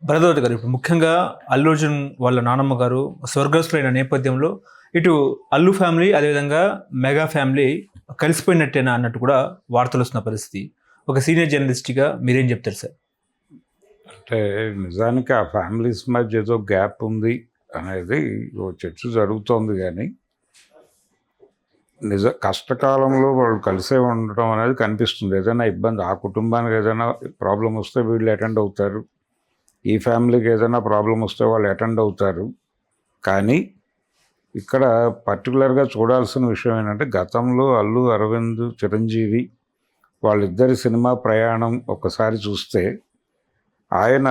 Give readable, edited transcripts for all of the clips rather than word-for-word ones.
భరద్వాజ్ గారు ఇప్పుడు ముఖ్యంగా అల్లు అర్జున్ వాళ్ళ నానమ్మ గారు స్వర్గస్థులైన నేపథ్యంలో ఇటు అల్లు ఫ్యామిలీ అదేవిధంగా మెగా ఫ్యామిలీ కలిసిపోయినట్టేనా అన్నట్టు కూడా వార్తలు వస్తున్న పరిస్థితి. ఒక సీనియర్ జర్నలిస్ట్గా మీరేం చెప్తారు సార్? అంటే నిజానికి ఆ ఫ్యామిలీస్ మధ్య ఏదో గ్యాప్ ఉంది అనేది ఓ చర్చ జరుగుతోంది, కానీ కష్టకాలంలో వాళ్ళు కలిసే ఉండటం అనేది కనిపిస్తుంది. ఏదైనా ఇబ్బంది, ఆ కుటుంబానికి ఏదైనా ప్రాబ్లం వస్తే వీళ్ళు అటెండ్ అవుతారు, ఈ ఫ్యామిలీకి ఏదైనా ప్రాబ్లం వస్తే వాళ్ళు అటెండ్ అవుతారు. కానీ ఇక్కడ పర్టికులర్గా చూడాల్సిన విషయం ఏంటంటే, గతంలో అల్లు అరవింద్, చిరంజీవి వాళ్ళిద్దరి సినిమా ప్రయాణం ఒక్కసారి చూస్తే, ఆయన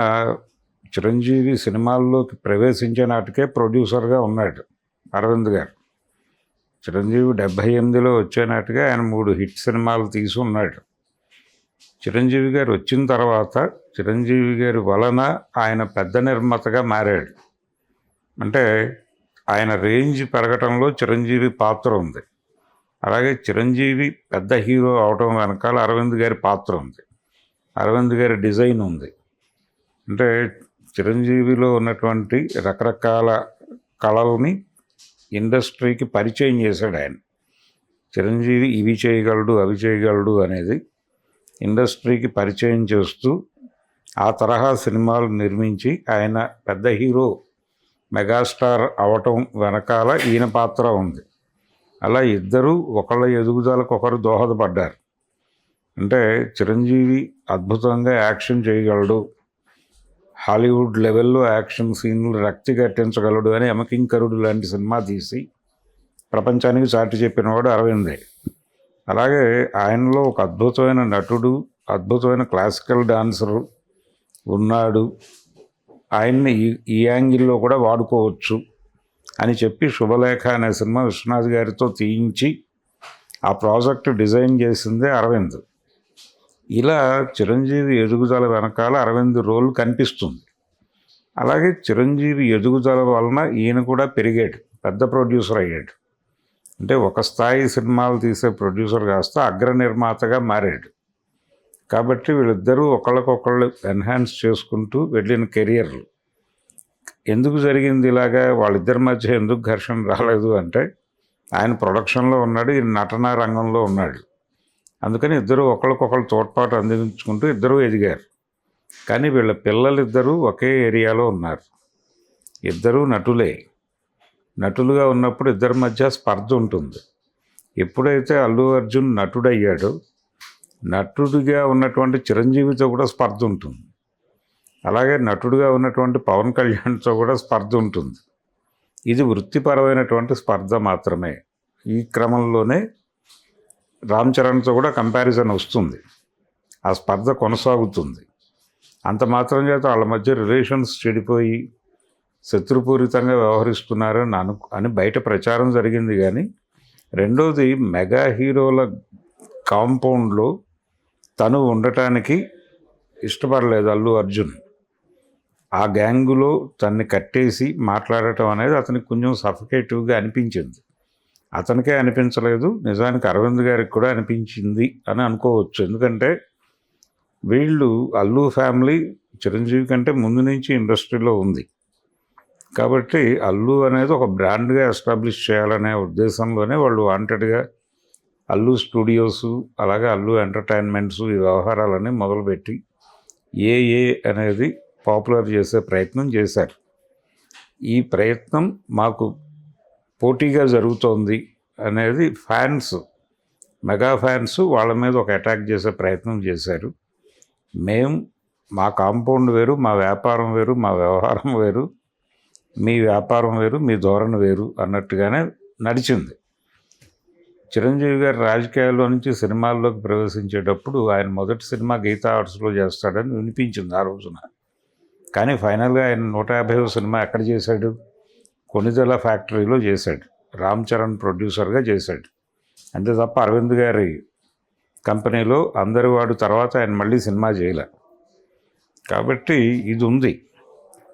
చిరంజీవి సినిమాల్లోకి ప్రవేశించే నాటికే ప్రొడ్యూసర్గా ఉన్నాడు అరవింద్ గారు. చిరంజీవి 78లో వచ్చే నాటిగా ఆయన 3 హిట్ సినిమాలు తీసి ఉన్నాడు. చిరంజీవి గారు వచ్చిన తర్వాత చిరంజీవి గారి వలన ఆయన పెద్ద నిర్మాతగా మారాడు. అంటే ఆయన రేంజ్ పెరగటంలో చిరంజీవి పాత్ర ఉంది. అలాగే చిరంజీవి పెద్ద హీరో అవటం వెనకాల అరవింద్ గారి పాత్ర ఉంది, అరవింద్ గారి డిజైన్ ఉంది. అంటే చిరంజీవిలో ఉన్నటువంటి రకరకాల కళల్ని ఇండస్ట్రీకి పరిచయం చేశాడు ఆయన. చిరంజీవి ఇవి చేయగలడు, అవి చేయగలడు అనేది ఇండస్ట్రీకి పరిచయం చేస్తూ ఆ తరహా సినిమాలు నిర్మించి ఆయన పెద్ద హీరో, మెగాస్టార్ అవటం వెనకాల ఈయన పాత్ర ఉంది. అలా ఇద్దరూ ఒకళ్ళ ఎదుగుదలకు ఒకరు దోహదపడ్డారు. అంటే చిరంజీవి అద్భుతంగా యాక్షన్ చేయగలడు, హాలీవుడ్ లెవెల్లో యాక్షన్ సీన్లు రక్తి కట్టించగలడు అని యమకింకరుడు లాంటి సినిమా తీసి ప్రపంచానికి చాటి చెప్పినవాడు అరవిందే. అలాగే ఆయనలో ఒక అద్భుతమైన నటుడు, అద్భుతమైన క్లాసికల్ డాన్సరు ఉన్నాడు, ఆయన్ని ఈ యాంగిల్లో కూడా వాడుకోవచ్చు అని చెప్పి శుభలేఖ అనే సినిమా విశ్వనాథ్ గారితో తీయించి ఆ ప్రాజెక్ట్ డిజైన్ చేసిందే అరవింద్. ఇలా చిరంజీవి ఎదుగుదల వెనకాల అరవింద్ రోల్ కనిపిస్తుంది. అలాగే చిరంజీవి ఎదుగుదల వలన ఈయన కూడా పెరిగాడు, పెద్ద ప్రొడ్యూసర్ అయ్యాడు. అంటే ఒక స్థాయి సినిమాలు తీసే ప్రొడ్యూసర్ కాస్త అగ్ర నిర్మాతగా మారాడు. కాబట్టి వీళ్ళిద్దరూ ఒకళ్ళకొకళ్ళు ఎన్హాన్స్ చేసుకుంటూ వెళ్ళిన కెరియర్లు. ఎందుకు జరిగింది ఇలాగా, వాళ్ళిద్దరి మధ్య ఎందుకు ఘర్షణ రాలేదు అంటే, ఆయన ప్రొడక్షన్లో ఉన్నాడు, ఈయన నటనా రంగంలో ఉన్నాడు. అందుకని ఇద్దరు ఒకళ్ళకొకళ్ళు తోడ్పాటు అందించుకుంటూ ఇద్దరూ ఎదిగారు. కానీ వీళ్ళ పిల్లలిద్దరూ ఒకే ఏరియాలో ఉన్నారు, ఇద్దరూ నటులే. నటులుగా ఉన్నప్పుడు ఇద్దరి మధ్య స్పర్ధ ఉంటుంది. ఎప్పుడైతే అల్లు అర్జున్ నటుడయ్యాడో, నటుడిగా ఉన్నటువంటి చిరంజీవితో కూడా స్పర్ధ ఉంటుంది. అలాగే నటుడిగా ఉన్నటువంటి పవన్ కళ్యాణ్తో కూడా స్పర్ధ ఉంటుంది. ఇది వృత్తిపరమైనటువంటి స్పర్ధ మాత్రమే. ఈ క్రమంలోనే రామ్ చరణ్తో కూడా కంపారిజన్ వస్తుంది, ఆ స్పర్ధ కొనసాగుతుంది. అంత మాత్రం చేత వాళ్ళ మధ్య రిలేషన్స్ చెడిపోయి శత్రుపూరితంగా వ్యవహరిస్తున్నారని అని బయట ప్రచారం జరిగింది. కానీ రెండోది, మెగా హీరోల కాంపౌండ్లో తను ఉండటానికి ఇష్టపడలేదు అల్లు అర్జున్. ఆ గ్యాంగులో తన్ని కట్టేసి మాట్లాడటం అనేది అతనికి కొంచెం సఫికేటివ్గా అనిపించింది. అతనికే అనిపించలేదు, నిజానికి అరవింద్ గారికి కూడా అనిపించింది అని అనుకోవచ్చు. ఎందుకంటే వీళ్ళు అల్లు ఫ్యామిలీ చిరంజీవి కంటే ముందు నుంచి ఇండస్ట్రీలో ఉంది. కాబట్టి అల్లు అనేది ఒక బ్రాండ్గా ఎస్టాబ్లిష్ చేయాలనే ఉద్దేశంలోనే వాళ్ళు వాంటెడ్గా అల్లు స్టూడియోసు, అలాగే అల్లు ఎంటర్టైన్మెంట్స్, ఈ వ్యవహారాలన్నీ మొదలుపెట్టి ఏ అనేది పాపులర్ చేసే ప్రయత్నం చేశారు. ఈ ప్రయత్నం మాకు పోటీగా జరుగుతోంది అనేది ఫ్యాన్స్, మెగా ఫ్యాన్స్ వాళ్ళ మీద ఒక అటాక్ చేసే ప్రయత్నం చేశారు. మా కాంపౌండ్ వేరు, మా వ్యాపారం వేరు, మా వ్యవహారం వేరు, మీ వ్యాపారం వేరు, మీ ధోరణి వేరు అన్నట్టుగానే నడిచింది. చిరంజీవి గారు రాజకీయాల్లో నుంచి సినిమాల్లోకి ప్రవేశించేటప్పుడు ఆయన మొదటి సినిమా గీతా ఆర్ట్స్లో చేస్తాడని వినిపించింది ఆ రోజున. కానీ ఫైనల్గా ఆయన 150వ సినిమా ఎక్కడ చేశాడు? కొణిదెల ఫ్యాక్టరీలో చేశాడు, రామ్ చరణ్ ప్రొడ్యూసర్గా చేశాడు. అంతే తప్ప అరవింద్ గారి కంపెనీలో అందరి వాడు తర్వాత ఆయన మళ్ళీ సినిమా చేయలే. కాబట్టి ఇది ఉంది,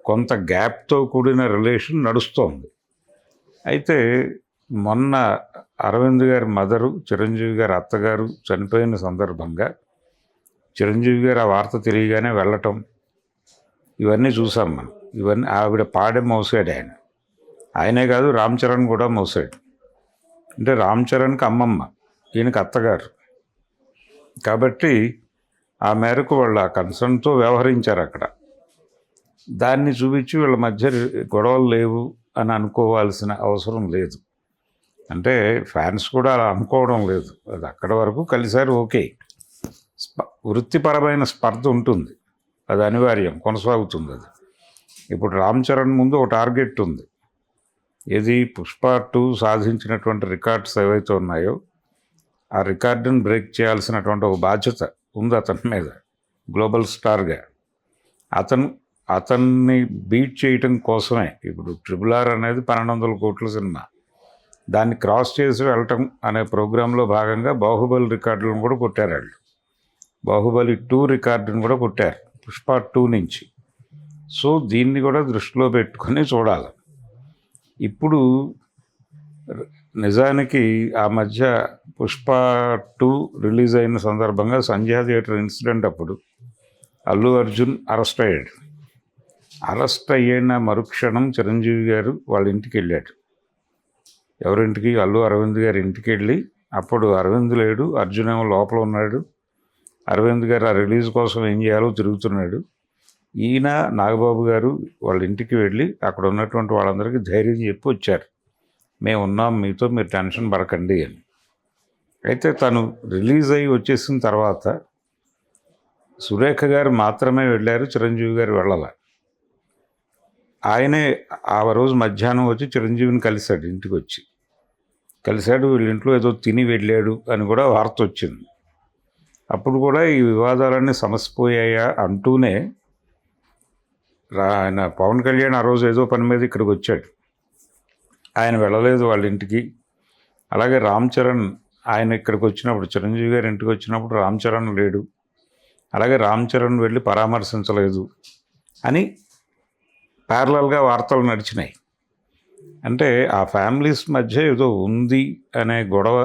కొంత గ్యాప్తో కూడిన రిలేషన్ నడుస్తోంది. అయితే మొన్న అరవింద్ గారి మదరు, చిరంజీవి గారి అత్తగారు చనిపోయిన సందర్భంగా చిరంజీవి గారు ఆ వార్త తెలియగానే వెళ్ళటం, ఇవన్నీ చూసాం మనం. ఇవన్నీ ఆవిడ పాడే మోసాడు ఆయనే కాదు, రామ్ చరణ్ కూడా మోసాడు. అంటే రామ్ చరణ్కి అమ్మమ్మ, ఈయనకి అత్తగారు. కాబట్టి ఆ మేరకు వాళ్ళు ఆ కన్సర్న్తో వ్యవహరించారు అక్కడ. దాన్ని చూపించి వీళ్ళ మధ్య గొడవలు లేవు అని అనుకోవాల్సిన అవసరం లేదు. అంటే ఫ్యాన్స్ కూడా అలా అనుకోవడం లేదు. అది అక్కడ వరకు కలిసారు, ఓకే. వృత్తిపరమైన స్పర్ధ ఉంటుంది, అది అనివార్యం, కొనసాగుతుంది అది. ఇప్పుడు రామ్ చరణ్ ముందు ఒక టార్గెట్ ఉంది. ఏది? పుష్ప 2 సాధించినటువంటి రికార్డ్స్ ఏవైతే ఉన్నాయో ఆ రికార్డును బ్రేక్ చేయాల్సినటువంటి ఒక బాధ్యత ఉంది అతని మీద, గ్లోబల్ స్టార్గా. అతన్ని బీట్ చేయటం కోసమే ఇప్పుడు RRR అనేది 1200 కోట్ల సినిమా. దాన్ని క్రాస్ చేసి వెళ్ళటం అనే ప్రోగ్రాంలో భాగంగా బాహుబలి రికార్డులను కూడా కొట్టారు వాళ్ళు. బాహుబలి 2 రికార్డును కూడా కొట్టారు పుష్ప 2 నుంచి. సో దీన్ని కూడా దృష్టిలో పెట్టుకొని చూడాలి. ఇప్పుడు నిజానికి ఆ మధ్య పుష్ప 2 రిలీజ్ అయిన సందర్భంగా సంధ్యా థియేటర్ ఇన్సిడెంట్ అప్పుడు అల్లు అర్జున్ అరెస్ట్ అయ్యాడు. అరెస్ట్ అయిన మరుక్షణం చిరంజీవి గారు వాళ్ళ ఇంటికి వెళ్ళాడు. ఎవరింటికి? అల్లు అరవింద్ గారి ఇంటికి వెళ్ళి, అప్పుడు అరవింద్ లేడు, అర్జున్ ఏమో లోపల ఉన్నాడు. అరవింద్ గారు ఆ రిలీజ్ కోసం ఏం చేయాలో తిరుగుతున్నాడు. ఈయన నాగబాబు గారు వాళ్ళ ఇంటికి వెళ్ళి అక్కడ ఉన్నటువంటి వాళ్ళందరికీ ధైర్యం చెప్పి వచ్చారు, మేము ఉన్నాం మీతో, మీరు టెన్షన్ పడకండి అని. అయితే తను రిలీజ్ అయ్యి వచ్చేసిన తర్వాత సురేఖ గారు మాత్రమే వెళ్ళారు, చిరంజీవి గారు వెళ్ళాల. ఆయనే ఆ రోజు మధ్యాహ్నం వచ్చి చిరంజీవిని కలిశాడు, ఇంటికి వచ్చి కలిశాడు. వీళ్ళ ఇంట్లో ఏదో తిని వెళ్ళాడు అని కూడా వార్త వచ్చింది. అప్పుడు కూడా ఈ వివాదాలన్నీ సమసిపోయాయా అంటూనే ఆయన పవన్ కళ్యాణ్ ఆ రోజు ఏదో పని మీద ఇక్కడికి వచ్చాడు, ఆయన వెళ్ళలేదు వాళ్ళ ఇంటికి. అలాగే రామ్ చరణ్ ఆయన ఇక్కడికి వచ్చినప్పుడు, చిరంజీవి గారి ఇంటికి వచ్చినప్పుడు రామ్ చరణ్ లేడు, అలాగే రామ్ చరణ్ వెళ్ళి పరామర్శించలేదు అని ప్యారలల్గా వార్తలు నడిచినాయి. అంటే ఆ ఫ్యామిలీస్ మధ్య ఏదో ఉంది అనే గొడవ,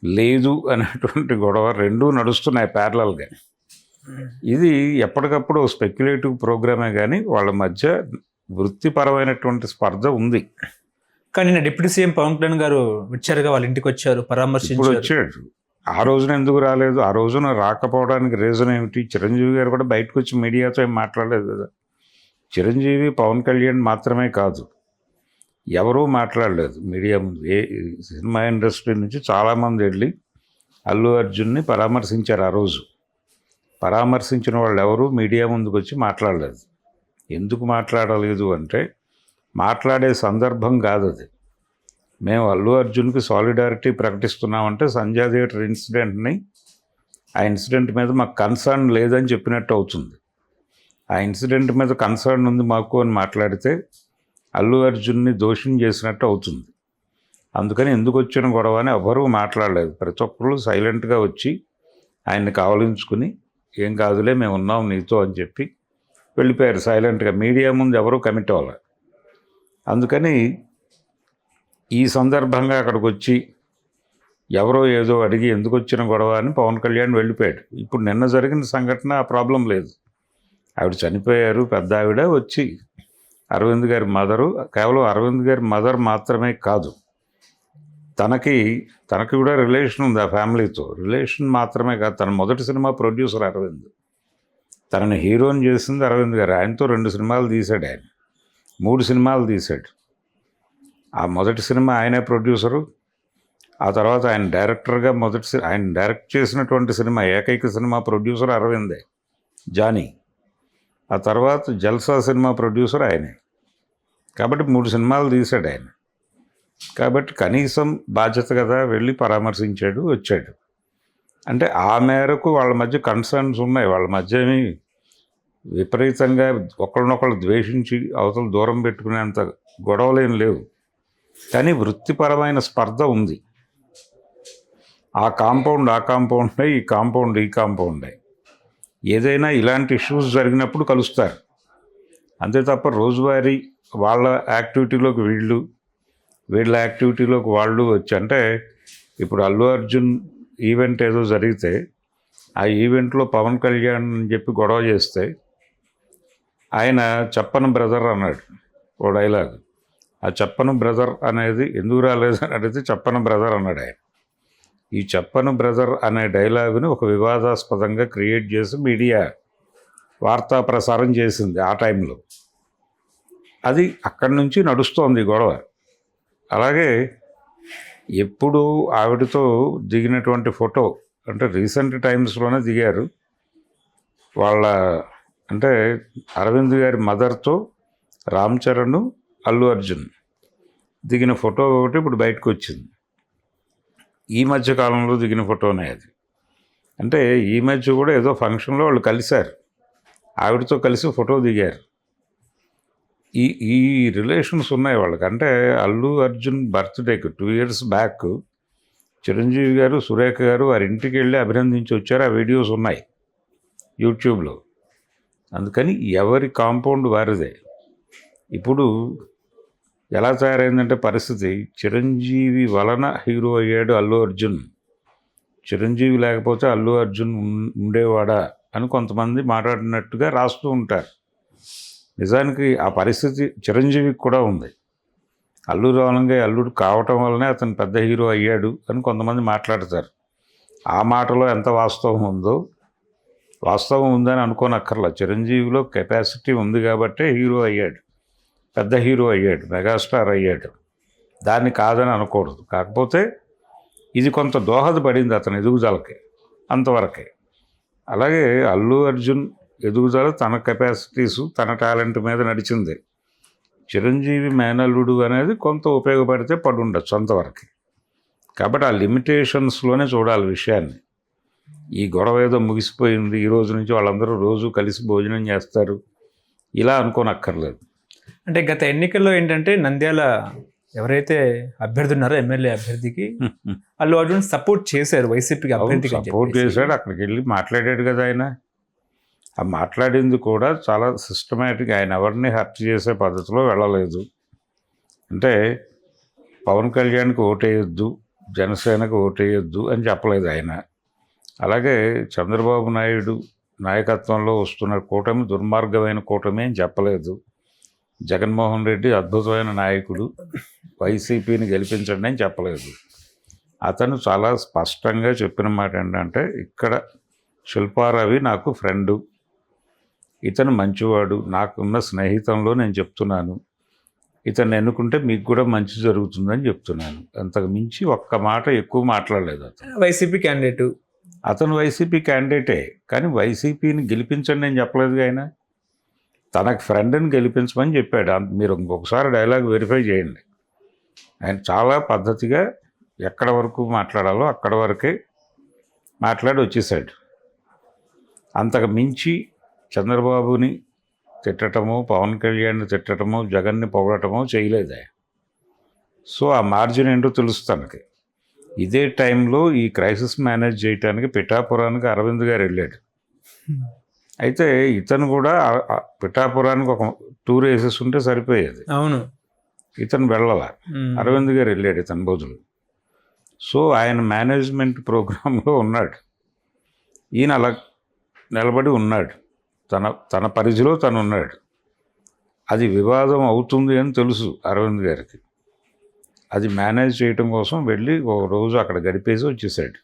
లేదు అనేటువంటి గొడవ రెండూ నడుస్తున్నాయి ప్యారలల్గా. ఇది ఎప్పటికప్పుడు స్పెక్యులేటివ్ ప్రోగ్రామే కానీ వాళ్ళ మధ్య వృత్తిపరమైనటువంటి స్పర్ధ ఉంది. కానీ నిన్న డిప్యూటీ సీఎం పవన్ కళ్యాణ్ గారు వచ్చారుగా, వాళ్ళ ఇంటికి వచ్చారు, ఇప్పుడు పరామర్శించారు. వచ్చాడు. ఆ రోజున ఎందుకు రాలేదు? ఆ రోజున రాకపోవడానికి రీజన్ ఏమిటి? చిరంజీవి గారు కూడా బయటకు వచ్చి మీడియాతో ఏం మాట్లాడలేదు కదా. చిరంజీవి పవన్ కళ్యాణ్ మాత్రమే కాదు, ఎవరూ మాట్లాడలేదు మీడియా ముందు. సినిమా ఇండస్ట్రీ నుంచి చాలామంది వెళ్ళి అల్లు అర్జున్ని పరామర్శించారు. ఆ రోజు పరామర్శించిన వాళ్ళు ఎవరు మీడియా ముందుకు వచ్చి మాట్లాడలేదు. ఎందుకు మాట్లాడలేదు అంటే మాట్లాడే సందర్భం కాదు అది. మేము అల్లు అర్జున్కి సాలిడారిటీ ప్రకటిస్తున్నామంటే సంధ్యా థియేటర్ ఇన్సిడెంట్ని, ఆ ఇన్సిడెంట్ మీద మాకు కన్సర్న్ లేదని చెప్పినట్టు అవుతుంది. ఆ ఇన్సిడెంట్ మీద కన్సర్న్ ఉంది మాకు అని మాట్లాడితే అల్లు అర్జున్ని దోషం చేసినట్టు అవుతుంది. అందుకని ఎందుకు వచ్చిన గొడవ అని ఎవరూ మాట్లాడలేదు. ప్రతి ఒక్కరు సైలెంట్గా వచ్చి ఆయన్ని కావలించుకుని, ఏం కాదులే మేము ఉన్నాం నీతో అని చెప్పి వెళ్ళిపోయారు సైలెంట్గా. మీడియా ముందు ఎవరూ కమిట్ అవ్వాలి. అందుకని ఈ సందర్భంగా అక్కడికి వచ్చి ఎవరో ఏదో అడిగి ఎందుకు వచ్చిన గొడవ అని పవన్ కళ్యాణ్ వెళ్ళిపోయాడు. ఇప్పుడు నిన్న జరిగిన సంఘటన ఆ ప్రాబ్లం లేదు. ఆవిడ చనిపోయారు, పెద్ద ఆవిడ వచ్చి అరవింద్ గారి మదరు, కేవలం అరవింద్ గారి మదర్ మాత్రమే కాదు, తనకి కూడా రిలేషన్ ఉంది ఆ ఫ్యామిలీతో. రిలేషన్ మాత్రమే కాదు, తన మొదటి సినిమా ప్రొడ్యూసర్ అరవింద్, తనని హీరోని చేసింది అరవింద్ గారు. ఆయనతో 2 సినిమాలు తీశాడు, ఆయన 3 సినిమాలు తీశాడు. ఆ మొదటి సినిమా ఆయనే ప్రొడ్యూసరు, ఆ తర్వాత ఆయన డైరెక్టర్గా ఆయన డైరెక్ట్ చేసినటువంటి సినిమా ఏకైక సినిమా ప్రొడ్యూసర్ అరవిందే, జానీ. ఆ తర్వాత జల్సా సినిమా ప్రొడ్యూసర్ ఆయనే. కాబట్టి 3 సినిమాలు తీశాడు ఆయన. కాబట్టి కనీసం బాధ్యత కదా, వెళ్ళి పరామర్శించాడు, వచ్చాడు. అంటే ఆ మేరకు వాళ్ళ మధ్య కన్సర్న్స్ ఉన్నాయి. వాళ్ళ మధ్య ఏమి విపరీతంగా ఒకరినొకరు ద్వేషించి అవతల దూరం పెట్టుకునేంత గొడవలేం లేవు. కానీ వృత్తిపరమైన స్పర్ధ ఉంది. ఆ కాంపౌండ్ ఈ కాంపౌండే. ఏదైనా ఇలాంటి ఇష్యూస్ జరిగినప్పుడు కలుస్తారు, అంతే తప్ప రోజువారీ వాళ్ళ యాక్టివిటీలోకి వీళ్ళ యాక్టివిటీలోకి వాళ్ళు వచ్చి, అంటే ఇప్పుడు అల్లు అర్జున్ ఈవెంట్ ఏదో జరిగితే ఆ ఈవెంట్లో పవన్ కళ్యాణ్ అని చెప్పి గొడవ చేస్తే ఆయన చెప్పను బ్రదర్ అన్నాడు ఓ డైలాగ్. ఆ చెప్పను బ్రదర్ అనేది ఎందుకు రాలేదు అని అడిగితే చెప్పను బ్రదర్ అన్నాడు ఆయన. ఈ చెప్పను బ్రదర్ అనే డైలాగుని ఒక వివాదాస్పదంగా క్రియేట్ చేసి మీడియా వార్తా ప్రసారం చేసింది ఆ టైంలో. అది అక్కడి నుంచి నడుస్తోంది గొడవ. అలాగే ఎప్పుడు ఆవిడతో దిగినటువంటి ఫోటో అంటే రీసెంట్ టైమ్స్లోనే దిగారు. వాళ్ళ అంటే అరవింద్ గారి మదర్తో రామ్ చరణ్, అల్లు అర్జున్ దిగిన ఫోటో ఒకటి ఇప్పుడు బయటకు వచ్చింది. ఈ మధ్య కాలంలో దిగిన ఫోటోనే అది. అంటే ఈ మధ్య కూడా ఏదో ఫంక్షన్లో వాళ్ళు కలిశారు, ఆవిడతో కలిసి ఫోటో దిగారు. ఈ ఈ రిలేషన్స్ ఉన్నాయి వాళ్ళకి. అంటే అల్లు అర్జున్ బర్త్డేకి 2 years బ్యాక్ చిరంజీవి గారు, సురేఖ గారు వారి ఇంటికి వెళ్ళి అభినందించి వచ్చారు. ఆ వీడియోస్ ఉన్నాయి యూట్యూబ్లో. అందుకని ఎవరి కాంపౌండ్ వారిదే. ఇప్పుడు ఎలా తయారైందంటే పరిస్థితి, చిరంజీవి వలన హీరో అయ్యాడు అల్లు అర్జున్, చిరంజీవి లేకపోతే అల్లు అర్జున్ ఉండేవాడా అని కొంతమంది మాట్లాడినట్టుగా రాస్తూ ఉంటారు. నిజానికి ఆ పరిస్థితి చిరంజీవికి కూడా ఉంది. అల్లు రావణంగా అల్లుడు కావటం వల్లనే అతను పెద్ద హీరో అయ్యాడు అని కొంతమంది మాట్లాడతారు. ఆ మాటలో ఎంత వాస్తవం ఉందో, వాస్తవం ఉందని అనుకోనక్కర్లా. చిరంజీవిలో కెపాసిటీ ఉంది కాబట్టే హీరో అయ్యాడు, పెద్ద హీరో అయ్యాడు, మెగాస్టార్ అయ్యాడు. దాన్ని కాదని అనకూడదు. కాకపోతే ఇది కొంత దోహదపడింది అతని ఎదుగుదలకి, అంతవరకే. అలాగే అల్లు అర్జున్ ఎదుగుదల తన కెపాసిటీసు, తన టాలెంట్ మీద నడిచింది. చిరంజీవి మేనల్లుడు అనేది కొంత ఉపయోగపడితే పడుండొచ్చు అంతవరకు. కాబట్టి ఆ లిమిటేషన్స్లోనే చూడాలి విషయాన్ని. ఈ గొడవ ఏదో ముగిసిపోయింది, ఈ రోజు నుంచి వాళ్ళందరూ రోజు కలిసి భోజనం చేస్తారు, ఇలా అనుకోనక్కర్లేదు. అంటే గత ఎన్నికల్లో ఏంటంటే నంద్యాల ఎవరైతే అభ్యర్థి ఉన్నారో ఎమ్మెల్యే అభ్యర్థికి అల్లు అర్జున్ సపోర్ట్ చేశారు, వైసీపీకి అభ్యర్థికి అని సపోర్ట్ చెప్పేసి. చేశాడు, అక్కడికి వెళ్ళి మాట్లాడాడు కదా ఆయన. ఆ మాట్లాడింది కూడా చాలా సిస్టమేటిక్. ఆయన ఎవరిని హర్ట్ చేసే పద్ధతిలో వెళ్ళలేదు. అంటే పవన్ కళ్యాణ్కి ఓటేయొద్దు, జనసేనకు ఓటేయొద్దు అని చెప్పలేదు ఆయన. అలాగే చంద్రబాబు నాయుడు నాయకత్వంలో వస్తున్న కూటమి దుర్మార్గమైన కూటమి అని చెప్పలేదు. జగన్మోహన్ రెడ్డి అద్భుతమైన నాయకుడు, వైసీపీని గెలిపించండి అని చెప్పలేదు. అతను చాలా స్పష్టంగా చెప్పిన మాట ఏంటంటే, ఇక్కడ శిల్పారావి నాకు ఫ్రెండు, ఇతను మంచివాడు, నాకున్న స్నేహితంలో నేను చెప్తున్నాను, ఇతను ఎన్నుకుంటే మీకు కూడా మంచి జరుగుతుందని చెప్తున్నాను. అంతకు మించి ఒక్క మాట ఎక్కువ మాట్లాడలేదు అతను. వైసీపీ క్యాండిడేట్, అతను వైసీపీ క్యాండిడేటే, కానీ వైసీపీని గెలిపించండి నేను చెప్పలేదు. ఆయన తనకు ఫ్రెండ్ని గెలిపించమని చెప్పాడు. మీరు ఇంకొకసారి డైలాగ్ వెరిఫై చేయండి. ఆయన చాలా పద్ధతిగా ఎక్కడ వరకు మాట్లాడాలో అక్కడ వరకే మాట్లాడి వచ్చేసాడు. అంతకు మించి చంద్రబాబుని తిట్టటమో, పవన్ కళ్యాణ్ని తిట్టటమో, జగన్ని పొగడటమో చేయలేదు ఆయన. సో ఆ మార్జిన్ ఏంటో తెలుసు తనకి. ఇదే టైంలో ఈ క్రైసిస్ మేనేజ్ చేయడానికి పిఠాపురానికి అరవింద్ గారు వెళ్ళాడు. అయితే ఇతను కూడా పిఠాపురానికి ఒక టూర్ వేసేసి ఉంటే సరిపోయేది. అవును, ఇతను వెళ్ళాల, అరవింద్ గారు వెళ్ళాడు ఇతని బదులు. సో ఆయన మేనేజ్మెంట్ ప్రోగ్రాంలో ఉన్నాడు, ఈయన అలా నిలబడి ఉన్నాడు, తన పరిధిలో తను ఉన్నాడు. అది వివాదం అవుతుంది అని తెలుసు అరవింద్ గారికి. అది మేనేజ్ చేయటం కోసం వెళ్ళి ఒక రోజు అక్కడ గడిపేసి వచ్చేసాడు.